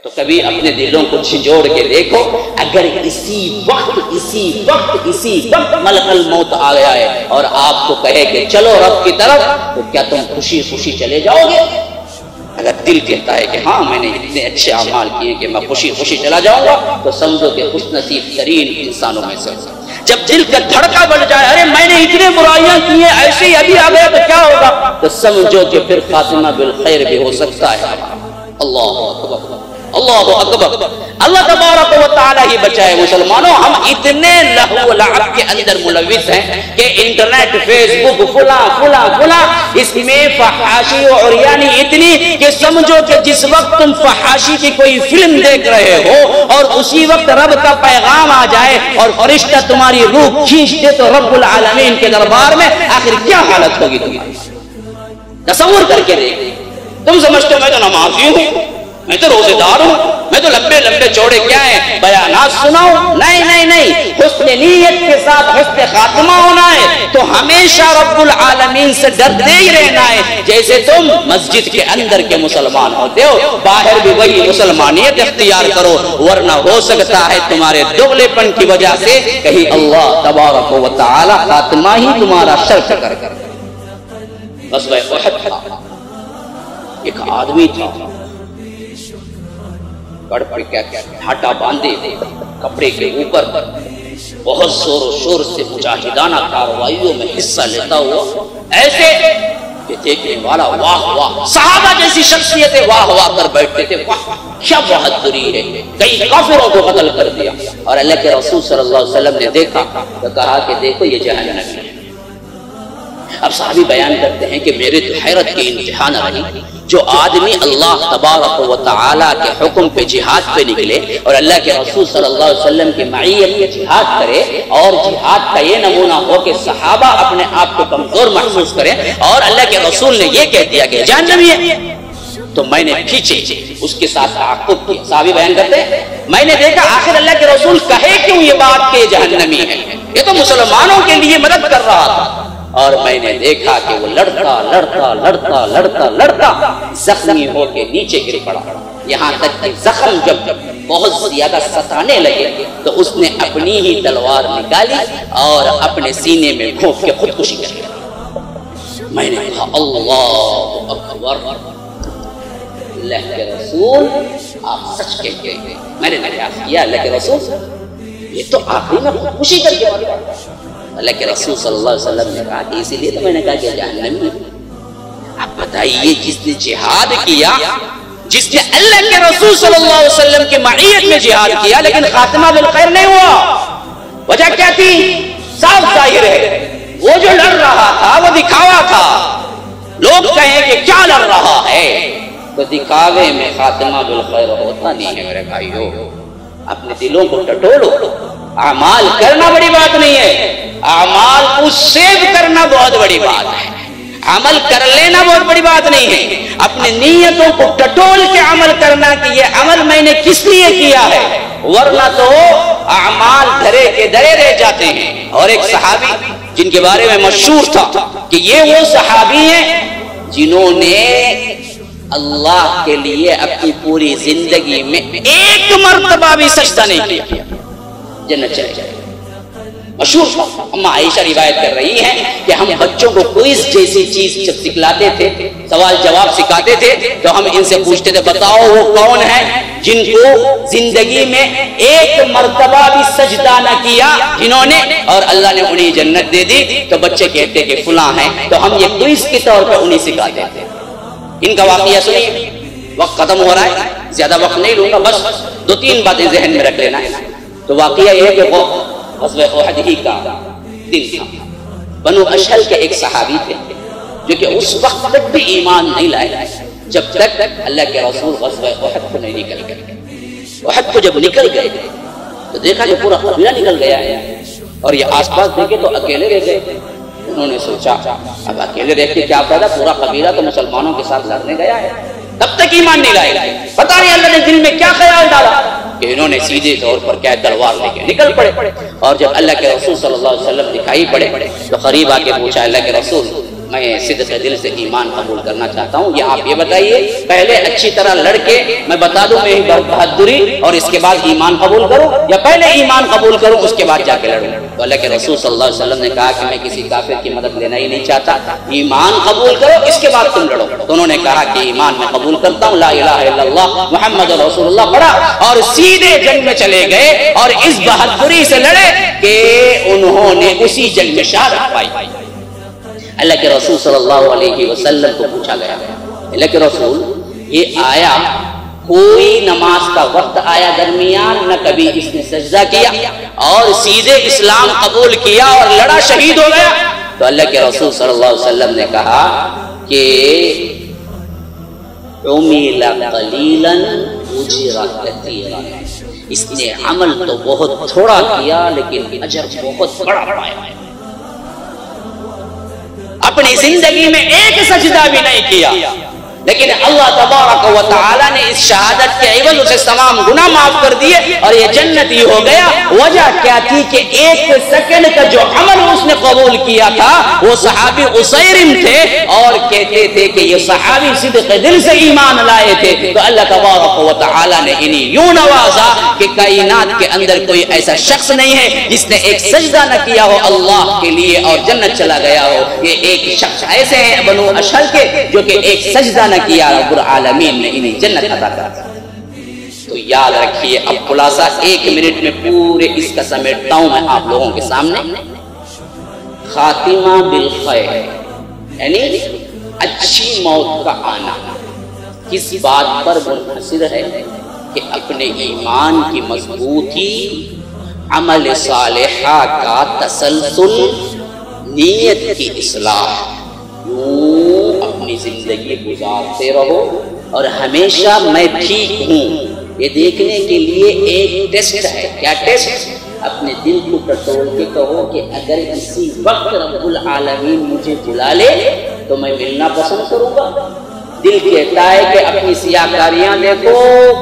تو کبھی اپنے دلوں کو جھنجھوڑ کے دیکھو، اگر اسی وقت ملک الموت آ گیا ہے اور آپ کو کہے کہ چلو رب کی طرف، تو کیا تم خوشی خوشی چلے جاؤ گے؟ اگر دل کہتا ہے کہ ہاں میں نے اتنے اچھے اعمال کیے کہ میں خوشی خوشی چلا جاؤں گا، تو سمجھو کہ خوش نصیب ترین انسانوں میں سے۔ جب دل کا دھڑکا بڑھ جائے، ارے میں نے اتنے برائیاں کی ہیں، ایسے ہی ابھی آ گیا تو کیا ہوگا، تو سمجھو کہ پھر خاتمہ بالخیر بھی ہو سکتا ہے۔ اللہ اکبر، اللہ اکبر، اللہ تبارک و تعالی ہی بچائے۔ مسلمانوں، ہم اتنے لہو و لعب کے اندر ملوث ہیں کہ انٹرنیٹ، فیس بک، فلاں اس میں فحاشی و عریانی اتنی کہ سمجھو کہ جس وقت تم فحاشی کی کوئی فلم دیکھ رہے ہو اور اسی وقت رب کا پیغام آ جائے اور فرشتہ تمہاری روح کھینچ دے، تو رب العالمین کے دربار میں آخر کیا حالت ہوگی تمہاری؟ تصور کر کے دیکھ۔ تم سمجھتے ہو میں تو نمازی ہوں، میں تو روزے دار ہوں، میں تو لمبے چوڑے کیا ہیں بیانات سناؤں۔ نہیں، حسن نیت کے ساتھ حسن خاتمہ ہونا ہے تو ہمیشہ رب العالمین سے ڈرتے ہی رہنا ہے۔ جیسے تم مسجد کے اندر کے مسلمان ہوتے ہو، باہر بھی وہی مسلمانیت اختیار کرو، ورنہ ہو سکتا ہے تمہارے دغلے پن کی وجہ سے کہیں اللہ تبارک و تعالی خاتمہ ہی تمہارا شرط کر۔ غزوہ احد تھا، ایک آدمی تھا، بڑھ کے ہٹا باندھے کپڑے کے اوپر بہت زور و شور سے مجاہدانہ کارروائیوں میں حصہ لیتا ہوا، ایسے کہ دیکھنے والا واہ واہ، صحابہ جیسی شخصیتیں واہ واہ کر بیٹھتے تھے، واہ کیا بہادری ہے، کئی کافروں کو قتل کر دیا۔ اور اللہ کے رسول صلی اللہ علیہ وسلم نے دیکھا تو کہا کہ دیکھو یہ جہنمی ہے۔ اب صحابی بیان کرتے ہیں کہ میرے تو حیرت کی انتہا نہ رہی، جو آدمی اللہ تبارک و تعالیٰ کے حکم پہ جہاد پہ نکلے اور اللہ کے رسول صلی اللہ علیہ وسلم کی معیت میں جہاد کرے، اور جہاد کا یہ نمونہ ہو کہ صحابہ اپنے آپ کو کمزور محسوس کریں اور اللہ کے رسول نے یہ کہہ دیا کہ جہنمی ہے، تو میں نے پیچھے اس کے ساتھ تعاقب کیا۔ صحابی بیان کرتے ہیں میں نے دیکھا آخر اللہ کے رسول کہے کیوں یہ بات کہ جہنمی ہے، یہ تو مسلمانوں کے لیے مدد کر رہا تھا، اور میں نے دیکھا کہ وہ لڑتا زخمی ہو کے نیچے گر پڑا، یہاں تک کہ زخم جب بہت زیادہ ستانے لگے تو اس نے اپنی ہی تلوار نکالی اور اپنے سینے میں گھونپ کے خودکشی کر لی۔ میں نے کہا اللہ اکبر، اللہ کے رسول آپ سچ کہتے ہیں۔ میں نے دریافت کیا اللہ کے رسول یہ تو آخری میں خودکشی کر کے مر گیا۔ اللہ کے رسول صلی اللہ علیہ وسلم نے کہا کہ اسی لیے تو میں نے کہا کہ جہنمی ہے۔ اب بتائیے جس نے جہاد کیا، جس نے اللہ کے رسول صلی اللہ علیہ وسلم کی معیت میں جہاد کیا لیکن خاتمہ بالخیر نہیں ہوا، وجہ کیا تھی؟ صاف ظاہر ہے، وہ جو لڑ رہا تھا وہ دکھاوا تھا۔ لوگ کہیں کہ کیا لڑ رہا ہے، تو دکھاوے میں خاتمہ بالخیر ہوتا نہیں ہے میرے بھائیو۔ اپنے دلوں کو ٹٹولو، اعمال کرنا بڑی بات نہیں ہے، اعمال کو سیو کرنا بہت بڑی بات ہے، عمل کر لینا بہت بڑی بات نہیں ہے۔ اپنے نیتوں کو ٹٹول کے عمل کرنا کہ یہ عمل میں نے کس لیے کیا ہے، ورنہ تو اعمال دھرے کے درے رہ جاتے ہیں۔ اور ایک صحابی جن کے بارے میں مشہور تھا کہ یہ وہ صحابی ہیں جنہوں نے اللہ کے لیے اپنی پوری زندگی میں ایک مرتبہ بھی سجدہ نہیں کیا، جنت چلے جائے۔ مشہور اما عائشہ روایت کر رہی ہیں کہ ہم بچوں کو کوئز جیسی چیز جب سکھلاتے تھے، سوال جواب سکھاتے تھے، تو ہم ان سے پوچھتے تھے بتاؤ وہ کون ہیں جن کو زندگی میں ایک مرتبہ بھی سجدہ نہ کیا جنہوں نے، اور اللہ نے انہیں جنت دے دی، تو بچے کہتے کہ فلاں ہیں، تو ہم یہ کوئز کے طور پر انہیں سکھاتے تھے۔ ان کا واقعہ سنیے، وقت ختم ہو رہا ہے، زیادہ وقت نہیں لوں گا، بس 2-3 باتیں ذہن میں رکھ لینا ہے۔ تو واقعہ یہ ہے کہ وہ غزوہ احد ہی کا دن تھا۔ بنو اشہل کے ایک صحابی تھے جو کہ اس وقت تک بھی ایمان نہیں لائے جب تک اللہ کے رسول غزوہ احد کو نہیں نکل گئے۔ احد کو جب نکل گئے تو دیکھا کہ پورا قبیلہ نکل گیا ہے، اور یہ آس پاس دیکھے تو اکیلے رہ گئے۔ انہوں نے سوچا اب اکیلے رہ کے کیا فائدہ، پورا قبیلہ تو مسلمانوں کے ساتھ لڑنے گیا ہے، تب تک ایمان نہیں لائے۔ پتہ نہیں اللہ نے دل میں کیا خیال ڈالا کہ انہوں نے سیدھے طور پر کیا تلوار لے کے نکل پڑے۔ اور جب اللہ کے رسول صلی اللہ علیہ وسلم دکھائی پڑے تو قریب آ کے پوچھا اللہ کے رسول میں صدق دل سے ایمان قبول کرنا چاہتا ہوں. یہ آپ یہ بتائیے پہلے اچھی طرح لڑ کے میں بتا دوں میری بہادری اور اس کے بعد ایمان قبول کروں، یا پہلے ایمان قبول کروں اس کے بعد جا کے لڑوں؟ تو اللہ کے رسول صلی اللہ علیہ وسلم نے کہا کہ میں کسی کافر کی مدد لینا ہی نہیں چاہتا، ایمان قبول کرو اس کے بعد تم لڑو. تو انہوں نے کہا کہ ایمان میں قبول کرتا ہوں، لا الہ الا اللہ محمد رسول اللہ پڑھا اور سیدھے جنگ میں چلے گئے اور اس بہادری سے لڑے کہ انہوں نے اسی جنگ میں شہادت پائی. اللہ کے رسول صلی اللہ علیہ وسلم کو پوچھا گیا، اللہ کے رسول یہ آیا کوئی نماز کا وقت آیا درمیان نہ کبھی اس نے سجدہ کیا اور سیدھے اسلام قبول کیا اور لڑا شہید ہو گیا؟ تو اللہ کے رسول صلی اللہ علیہ وسلم نے کہا کہ عُمِلَ قَلِيلًا أُجِرَ كَثِيرًا، اس نے عمل تو بہت تھوڑا کیا لیکن اجر بہت بڑا پایا. اپنی زندگی میں ایک سجدہ بھی نہیں کیا لیکن اللہ تبارک و تعالی نے اس شہادت کے عوض اسے تمام گناہ معاف کر دیے اور یہ جنتی ہو گیا. وجہ کیا تھی کہ ایک سیکنڈ کا جو عمل اس نے قبول کیا تھا وہ صحابی اسیرم تھے اور کہتے تھے کہ یہ صحابی صدق دل سے ایمان لائے تھے. تو اللہ تبارک و تعالی نے انہیں یوں نوازا کہ کائنات کے اندر کوئی ایسا شخص نہیں ہے جس نے ایک سجدہ نہ کیا ہو اللہ کے لیے اور جنت چلا گیا ہو. یہ ایک شخص ایسے ہیں بنو اشہل کے جو کہ ایک سجدہ نہ کیا، رب العالمین نے انہیں جنت عطا کر دی. تو یاد رکھیے اب خلاصہ 1 منٹ میں پورے اس کا سمیٹتا ہوں میں آپ لوگوں کے سامنے. خاتمہ بالخیر یعنی اچھی موت کا آنا کس بات پر منحصر ہے کہ اپنے ایمان کی مضبوطی، عمل صالحہ کا تسلسل، نیت کی اصلاح، یوں اپنی زندگی گزارتے رہو. اور ہمیشہ میں ٹھیک ہوں یہ دیکھنے کے لیے ایک ٹیسٹ ہے. کیا ٹیسٹ؟ اپنے دل کو ٹٹول کے کہو کہ اگر اسی وقت رب العالمین مجھے بلا لے تو میں ملنا پسند کروں گا. دل کہتا ہے کہ اپنی سیاکاریاں دیکھو،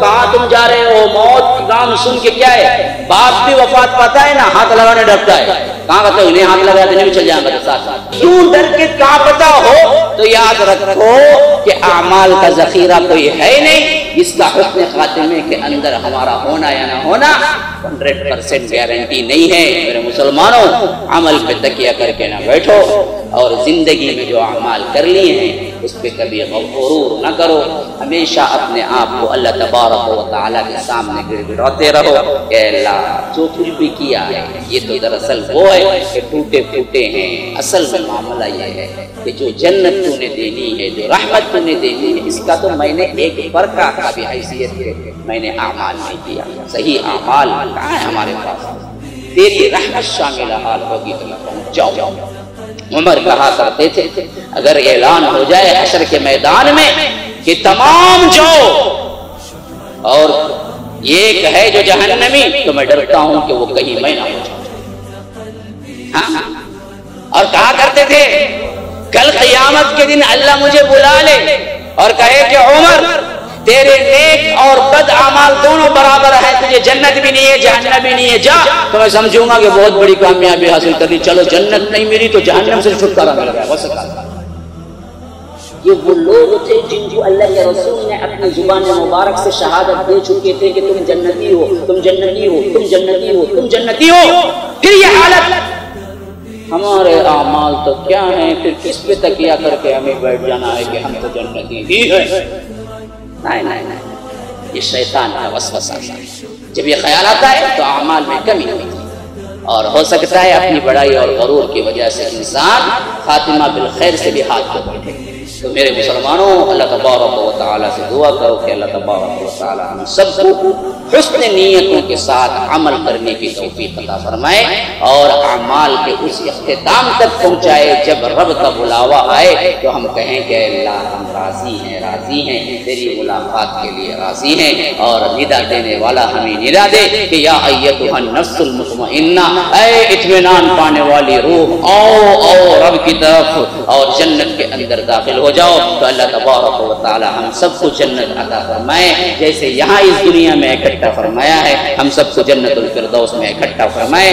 کہاں تم جا رہے ہو، موت کا نام سن کے کیا ہے، باپ بھی وفات پاتا ہے نا ہاتھ لگانے ڈرتا ہے. کہاں کہتے انہیں ہاتھ لگا دینے بھی چل جائیں گے ساتھ. کیوں ڈر کے کہاں پتا ہو؟ تو یاد رکھو کہ اعمال کا ذخیرہ کوئی ہے نہیں جس کا حسن خاتمے کے اندر ہمارا ہونا یا نہ ہونا 100% گارنٹی نہیں ہے. میرے مسلمانوں، عمل پہ تکیہ کر کے نہ بیٹھو اور زندگی میں جو اعمال کر لیے ہیں اس پہ کبھی غرور نہ کرو. ہمیشہ اپنے آپ کو اللہ تبارک و تعالیٰ کے سامنے گر گراتے رہو کہ اللہ جو کچھ بھی کیا ہے یہ تو دراصل وہ ہے کہ ٹوٹے پھوٹے ہیں. اصل میں معاملہ یہ ہے کہ جو جنت تو نے دینی ہے، جو رحمت تو نے دینی ہے، اس کا تو میں نے ایک فرقہ کا بھی حیثیت ہے میں نے اعمال نہیں کیا. صحیح اعمال کہاں ہے ہمارے پاس؟ تیری رحمت شامل حال ہوگی تو میں پہنچ جاؤں. عمر کہا کرتے تھے اگر اعلان ہو جائے حشر کے میدان میں کہ تمام جاؤ اور ایک ہے جو جہنمی، تو میں ڈرتا ہوں کہ وہ کہیں میں نہ ہو جاؤں. اور کہا کرتے تھے کل قیامت کے دن اللہ مجھے بلا لے اور کہے کہ عمر تیرے نیک اور بد اعمال دونوں برابر ہیں، تجھے جنت بھی نہیں ہے جہنم بھی نہیں ہے، جا. تو میں سمجھوں گا کہ بہت بڑی کامیابی حاصل کرنی. چلو جنت نہیں میری تو جہنم سے چھٹکارا مل گیا. بس یہ وہ لوگ تھے جن کو اللہ کے رسول نے اپنی زبان مبارک سے شہادت دے چکے تھے کہ تم جنتی ہو، تم جنتی ہو، تم جنتی ہو، تم جنتی ہو. پھر یہ حالت ہمارے اعمال تو کیا ہیں، پھر کس پہ تکیہ کر کے ہمیں بیٹھ جانا ہے کہ ہم تو جنتی ہی ہیں. نہیں، یہ شیطان کا وسوسہ ہے. جب یہ خیال آتا ہے تو اعمال میں کمی ہوتی ہے اور ہو سکتا ہے اپنی بڑائی اور غرور کی وجہ سے انسان خاتمہ بالخیر سے بھی ہاتھ کو بیٹھے. تو میرے مسلمانوں، اللہ تبارک و تعالیٰ سے دعا کرو کہ اللہ تبارک و تعالیٰ ہم سب کو حسن نیتوں کے ساتھ عمل کرنے کی توفیق عطا فرمائے اور اعمال کے اس اختتام تک پہنچائے جب رب کا بلاوا آئے تو ہم کہیں کہ اللہ ہم راضی ہیں تیری ملاقات کے لیے راضی ہیں. اور ندا دینے والا ہمیں ندا دے کہ یا ایتھا النفس المطمئنہ، اے اطمینان پانے والی روح، آؤ رب کی طرف اور جنت کے اندر داخل ہو جاؤ. تو اللہ تبارک و تعالی ہم سب کو جنت عطا فرمائے جیسے یہاں اس دنیا میں اکٹھا فرمایا ہے، ہم سب کو جنت الفردوس میں اکٹھا فرمائے.